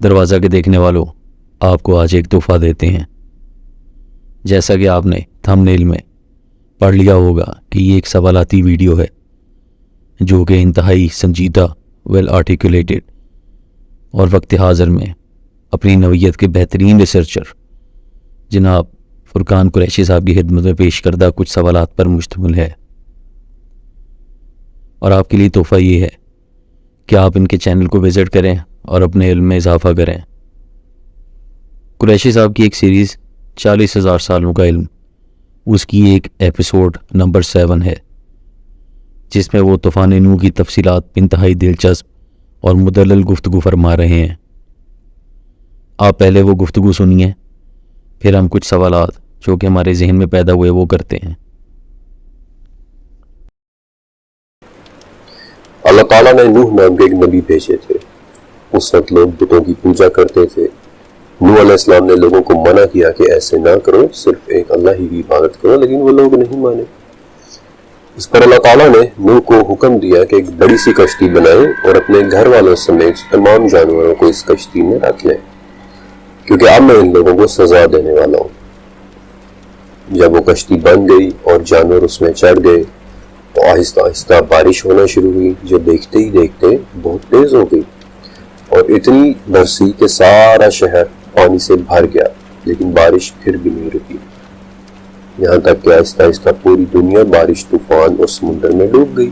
دروازہ کے دیکھنے والوں، آپ کو آج ایک تحفہ دیتے ہیں۔ جیسا کہ آپ نے تھمبنیل میں پڑھ لیا ہوگا کہ یہ ایک سوالاتی ویڈیو ہے جو کہ انتہائی سنجیدہ، ویل آرٹیکولیٹڈ اور وقت حاضر میں اپنی نوعیت کے بہترین ریسرچر جناب فرقان قریشی صاحب کی خدمت میں پیش کردہ کچھ سوالات پر مشتمل ہے۔ اور آپ کے لیے تحفہ یہ ہے کہ آپ ان کے چینل کو وزٹ کریں اور اپنے علم میں اضافہ کریں۔ قریشی صاحب کی ایک سیریز 40,000 سالوں کا علم، اس کی ایک ایپیسوڈ نمبر 7 ہے جس میں وہ طوفان نوح کی تفصیلات انتہائی دلچسپ اور مدلل گفتگو فرما رہے ہیں۔ آپ پہلے وہ گفتگو سنیے، پھر ہم کچھ سوالات جو کہ ہمارے ذہن میں پیدا ہوئے وہ کرتے ہیں۔ اللہ تعالیٰ نے نوح نام کے ایک نبی بھیجے تھے۔ اس وقت لوگ بتوں کی پوجا کرتے تھے۔ نوح علیہ السلام نے لوگوں کو منع کیا کہ ایسے نہ کرو، صرف ایک اللہ ہی کی عبادت کرو، لیکن وہ لوگ نہیں مانے۔ اس پر اللہ تعالیٰ نے نوح کو حکم دیا کہ ایک بڑی سی کشتی بنائیں اور اپنے گھر والوں سمیت تمام جانوروں کو اس کشتی میں رکھ لیں، کیونکہ اب میں ان لوگوں کو سزا دینے والا ہوں۔ جب وہ کشتی بن گئی اور جانور اس میں چڑھ گئے تو آہستہ آہستہ بارش ہونا شروع ہوئی، جو دیکھتے ہی دیکھتے بہت تیز ہو گئی اور اتنی برسی کہ سارا شہر پانی سے بھر گیا، لیکن بارش پھر بھی نہیں رکی، یہاں تک کہ آہستہ آہستہ پوری دنیا بارش، طوفان اور سمندر میں ڈوب گئی۔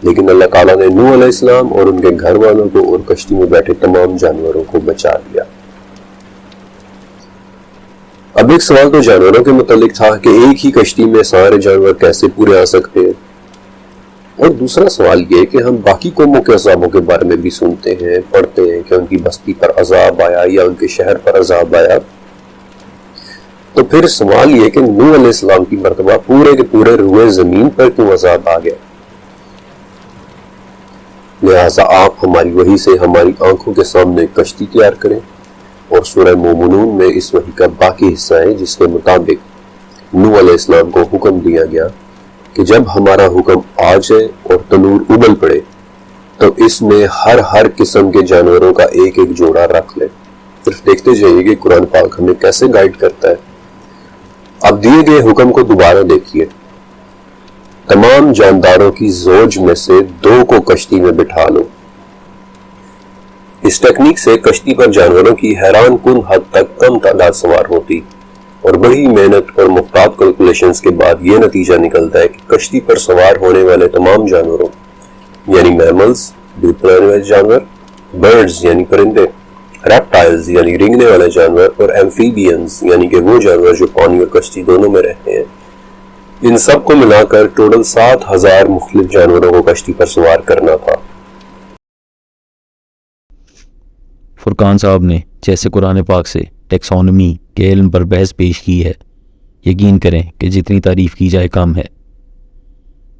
لیکن اللہ تعالیٰ نے نوح علیہ السلام اور ان کے گھر والوں کو اور کشتی میں بیٹھے تمام جانوروں کو بچا لیا۔ اب ایک سوال تو جانوروں کے متعلق تھا کہ ایک ہی کشتی میں سارے جانور کیسے پورے آ سکتے ہیں، اور دوسرا سوال یہ کہ ہم باقی قوموں کے عذابوں کے بارے میں بھی سنتے ہیں، پڑھتے ہیں کہ ان کی بستی پر عذاب آیا یا ان کے شہر پر عذاب آیا، تو پھر سوال یہ کہ نوح علیہ السلام کی مرتبہ پورے کے پورے روئے زمین پر کیوں عذاب آ گیا؟ لہٰذا آپ ہماری وحی سے ہماری آنکھوں کے سامنے کشتی تیار کریں، اور سورہ مومنون میں اس وحی کا باقی حصہ ہے جس کے مطابق نوح علیہ السلام کو حکم دیا گیا کہ جب ہمارا حکم آ جائے اور تنور ابل پڑے تو اس میں ہر قسم کے جانوروں کا ایک ایک جوڑا رکھ لیں۔ صرف دیکھتے جائیے کہ قرآن پاک ہمیں کیسے گائیڈ کرتا ہے۔ اب دیے گئے حکم کو دوبارہ دیکھیے، تمام جانداروں کی زوج میں سے 2 کو کشتی میں بٹھا لو۔ اس ٹیکنیک سے کشتی پر جانوروں کی حیران کن حد تک کم تعداد سوار ہوتی، اور بڑی محنت اور محتاط کیلکولیشنز کے بعد یہ نتیجہ نکلتا ہے کہ کشتی پر سوار ہونے والے تمام جانوروں یعنی میملز، دودھ پلانے والے جانور، برڈز یعنی پرندے، ریپٹائلز یعنی رینگنے والے جانور، اور ایمفیبینز یعنی کہ وہ جانور جو پانی اور کشتی دونوں میں رہتے ہیں، ان سب کو ملا کر ٹوٹل 7,000 مختلف جانوروں کو کشتی پر سوار کرنا تھا۔ فرقان صاحب نے جیسے قرآن پاک سے ٹیکسونومی کے علم پر بحث پیش کی ہے، یقین کریں کہ جتنی تعریف کی جائے کم ہے۔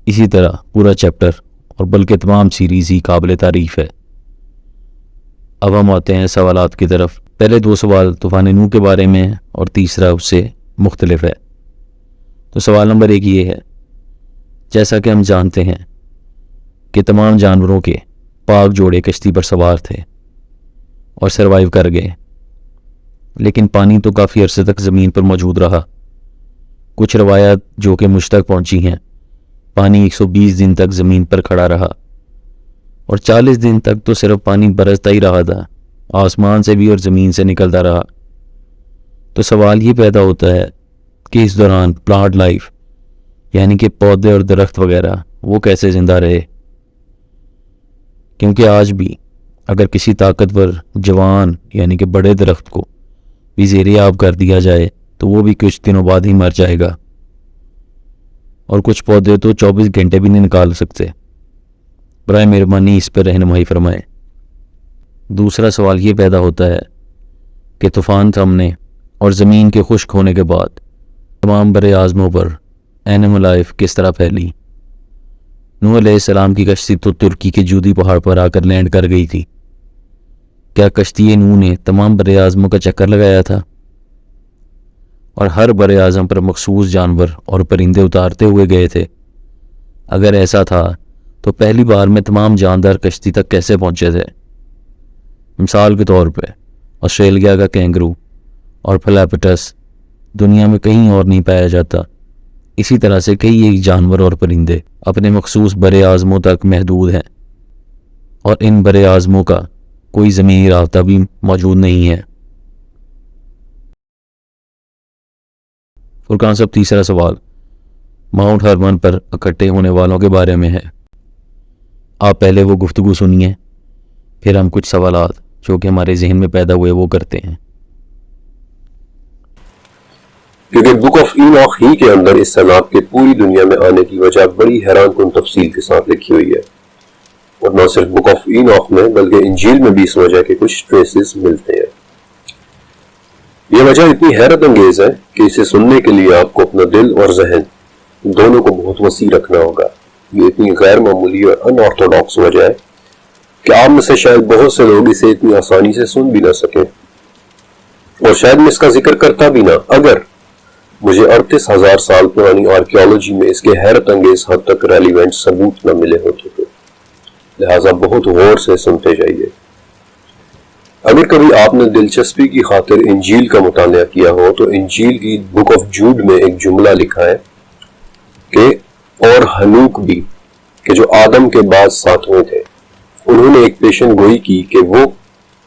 اسی طرح پورا چیپٹر اور بلکہ تمام سیریز ہی قابل تعریف ہے۔ اب ہم آتے ہیں سوالات کی طرف۔ پہلے 2 سوال طوفان نوح کے بارے میں ہیں اور تیسرا اس سے مختلف ہے۔ تو سوال نمبر 1 یہ ہے، جیسا کہ ہم جانتے ہیں کہ تمام جانوروں کے پاک جوڑے کشتی پر سوار تھے اور سروائیو کر گئے، لیکن پانی تو کافی عرصے تک زمین پر موجود رہا۔ کچھ روایات جو کہ مجھ تک پہنچی ہیں، پانی 120 دن تک زمین پر کھڑا رہا، اور 40 دن تک تو صرف پانی برستا ہی رہا تھا، آسمان سے بھی اور زمین سے نکلتا رہا۔ تو سوال یہ پیدا ہوتا ہے کہ اس دوران پلانٹ لائف یعنی کہ پودے اور درخت وغیرہ وہ کیسے زندہ رہے؟ کیونکہ آج بھی اگر کسی طاقتور جوان یعنی کہ بڑے درخت کو بھی زیر آب کر دیا جائے تو وہ بھی کچھ دنوں بعد ہی مر جائے گا، اور کچھ پودے تو 24 گھنٹے بھی نہیں نکال سکتے۔ برائے مہربانی اس پر رہنمائی فرمائیں۔ دوسرا سوال یہ پیدا ہوتا ہے کہ طوفان تھمنے اور زمین کے خشک ہونے کے بعد تمام بر اعظموں پر اینیمل لائف کس طرح پھیلی؟ نوح علیہ السلام کی کشتی تو ترکی کے جودی پہاڑ پر آ کر لینڈ کر گئی تھی۔ کیا کشتی نوح نے تمام بر اعظموں کا چکر لگایا تھا اور ہر بر اعظم پر مخصوص جانور اور پرندے اتارتے ہوئے گئے تھے؟ اگر ایسا تھا تو پہلی بار میں تمام جاندار کشتی تک کیسے پہنچے تھے؟ مثال کے طور پہ آسٹریلیا کا کینگرو اور فلیپٹس دنیا میں کہیں اور نہیں پایا جاتا۔ اسی طرح سے کئی ایک جانور اور پرندے اپنے مخصوص برے اعظموں تک محدود ہیں، اور ان برے اعظموں کا کوئی زمینی رابطہ بھی موجود نہیں ہے۔ فرقان صاحب، تیسرا سوال ماؤنٹ ہرمن پر اکٹھے ہونے والوں کے بارے میں ہے۔ آپ پہلے وہ گفتگو سنیے، پھر ہم کچھ سوالات جو کہ ہمارے ذہن میں پیدا ہوئے وہ کرتے ہیں۔ کیونکہ بک آف اینوخ ہی کے اندر اس سیلاب کے پوری دنیا میں آنے کی وجہ بڑی حیران کن تفصیل کے ساتھ لکھی ہوئی ہے، اور نہ صرف بک آف اینوخ میں بلکہ انجیل میں بھی اس وجہ کے کچھ ٹریسز ملتے ہیں۔ یہ وجہ اتنی حیرت انگیز ہے کہ اسے سننے کے لیے آپ کو اپنا دل اور ذہن دونوں کو بہت وسیع رکھنا ہوگا۔ یہ اتنی غیر معمولی اور ان آرتھوڈاکس وجہ ہے کہ آپ میں سے شاید بہت سے لوگ اسے اتنی آسانی سے سن بھی نہ سکیں، اور شاید میں اس کا ذکر کرتا بھی نہ اگر مجھے 38,000 سال پرانی آرکیالوجی میں اس کے حیرت انگیز حد تک ریلیونٹ ثبوت نہ ملے ہوتے تھے۔ لہٰذا بہت غور سے سنتے جائیے۔ اگر کبھی آپ نے دلچسپی کی خاطر انجیل کا مطالعہ کیا ہو تو انجیل کی بک آف جوڈ میں ایک جملہ لکھا ہے کہ اور ہنوک بھی، کہ جو آدم کے بعد ساتویں تھے، انہوں نے ایک پیشن گوئی کی کہ وہ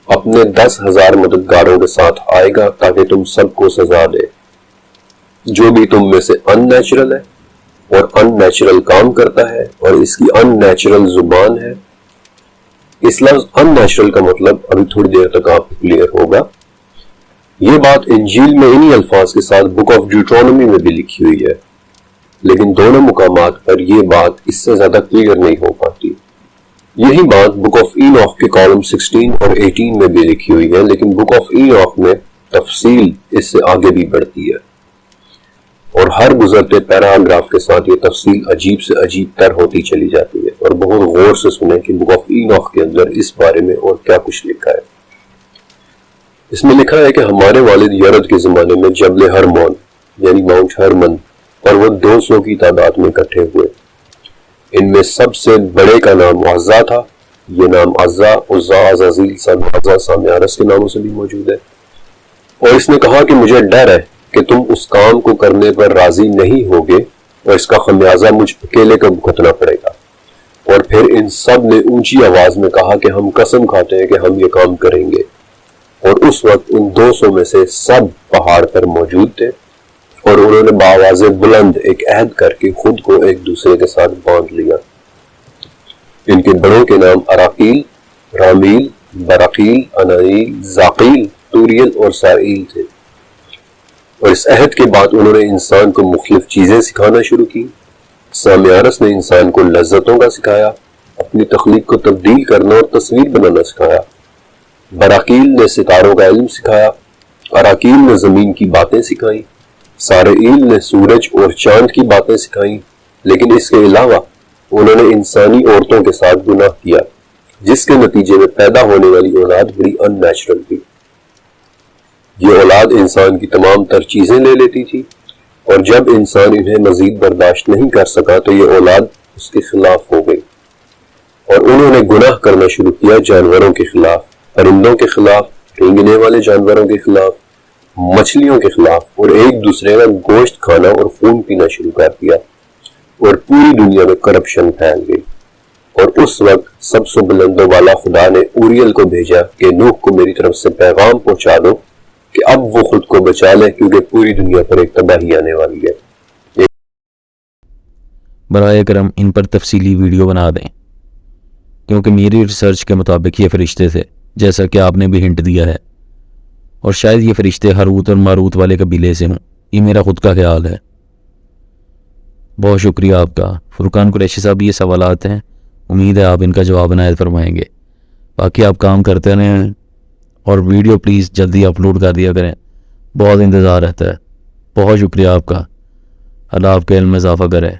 اپنے 10,000 مددگاروں کے ساتھ آئے گا تاکہ تم سب کو سزا دے، جو بھی تم میں سے ان نیچرل ہے اور ان نیچرل کام کرتا ہے اور اس کی ان نیچرل زبان ہے۔ اس لفظ ان نیچرل کا مطلب ابھی تھوڑی دیر تک آپ کو کلیئر ہوگا۔ یہ بات انجیل میں انہی الفاظ کے ساتھ بک آف ڈیوٹرانومی میں بھی لکھی ہوئی ہے، لیکن دونوں مقامات پر یہ بات اس سے زیادہ کلیئر نہیں ہو پاتی۔ یہی بات بک آف اینوخ کے کالم 16 اور 18 میں بھی لکھی ہوئی ہے، لیکن بک آف اینوخ میں تفصیل اس سے آگے بھی بڑھتی ہے، اور ہر گزرتے پیراگراف کے ساتھ یہ تفصیل عجیب سے عجیب تر ہوتی چلی جاتی ہے۔ اور بہت غور سے سنیں کہ بک آف اینوخ کے اندر اس بارے میں اور کیا کچھ لکھا ہے۔ اس میں لکھا ہے کہ ہمارے والد یرد کے زمانے میں جبل ہرمون یعنی ماؤنٹ ہرمن پر وہ 200 کی تعداد میں اکٹھے ہوئے۔ ان میں سب سے بڑے کا نام عزا تھا۔ یہ نام عزا، عزا، عزازیل، سنعزا، سامیارس کے ناموں سے بھی موجود ہے۔ اور اس نے کہا کہ مجھے ڈر ہے کہ تم اس کام کو کرنے پر راضی نہیں ہوگے اور اس کا خمیازہ مجھ اکیلے کو بھگتنا پڑے گا۔ اور پھر ان سب نے اونچی آواز میں کہا کہ ہم قسم کھاتے ہیں کہ ہم یہ کام کریں گے۔ اور اس وقت ان 200 میں سے سب پہاڑ پر موجود تھے، اور انہوں نے بآواز بلند ایک عہد کر کے خود کو ایک دوسرے کے ساتھ باندھ لیا۔ ان کے بڑوں کے نام اراقیل، رامیل، براقیل، انائیل، زاقیل، توریل اور سائیل تھے۔ اور اس عہد کے بعد انہوں نے انسان کو مختلف چیزیں سکھانا شروع کی۔ سامیارس نے انسان کو لذتوں کا سکھایا، اپنی تخلیق کو تبدیل کرنا اور تصویر بنانا سکھایا۔ براقیل نے ستاروں کا علم سکھایا، اراقیل نے زمین کی باتیں سکھائیں، سارئیل نے سورج اور چاند کی باتیں سکھائیں، لیکن اس کے علاوہ انہوں نے انسانی عورتوں کے ساتھ گناہ کیا، جس کے نتیجے میں پیدا ہونے والی اولاد بڑی ان نیچرل تھی۔ یہ اولاد انسان کی تمام تر چیزیں لے لیتی تھی، اور جب انسان انہیں مزید برداشت نہیں کر سکا تو یہ اولاد اس کے خلاف ہو گئی، اور انہوں نے گناہ کرنا شروع کیا جانوروں کے خلاف، پرندوں کے خلاف، رینگنے والے جانوروں کے خلاف، مچھلیوں کے خلاف، اور ایک دوسرے کا گوشت کھانا اور خون پینا شروع کر دیا، اور پوری دنیا میں کرپشن پھیل گئی۔ اور اس وقت سب سے بلند و بالا خدا نے اوریل کو بھیجا کہ نوح کو میری طرف سے پیغام پہنچا دو کہ اب وہ خود کو بچا لے، کیونکہ پوری دنیا پر ایک تباہی آنے والی ہے۔ برائے کرم ان پر تفصیلی ویڈیو بنا دیں، کیونکہ میری ریسرچ کے مطابق یہ فرشتے تھے، جیسا کہ آپ نے بھی ہنٹ دیا ہے، اور شاید یہ فرشتے ہاروت اور ماروت والے قبیلے سے ہوں۔ یہ میرا خود کا خیال ہے۔ بہت شکریہ آپ کا فرقان قریشی صاحب۔ یہ سوالات ہیں، امید ہے آپ ان کا جواب عنایت فرمائیں گے۔ باقی آپ کام کرتے رہیں اور ویڈیو پلیز جلدی اپلوڈ کر دیا کریں، بہت انتظار رہتا ہے۔ بہت شکریہ آپ کا، اللہ آپ کے علم میں اضافہ کرے۔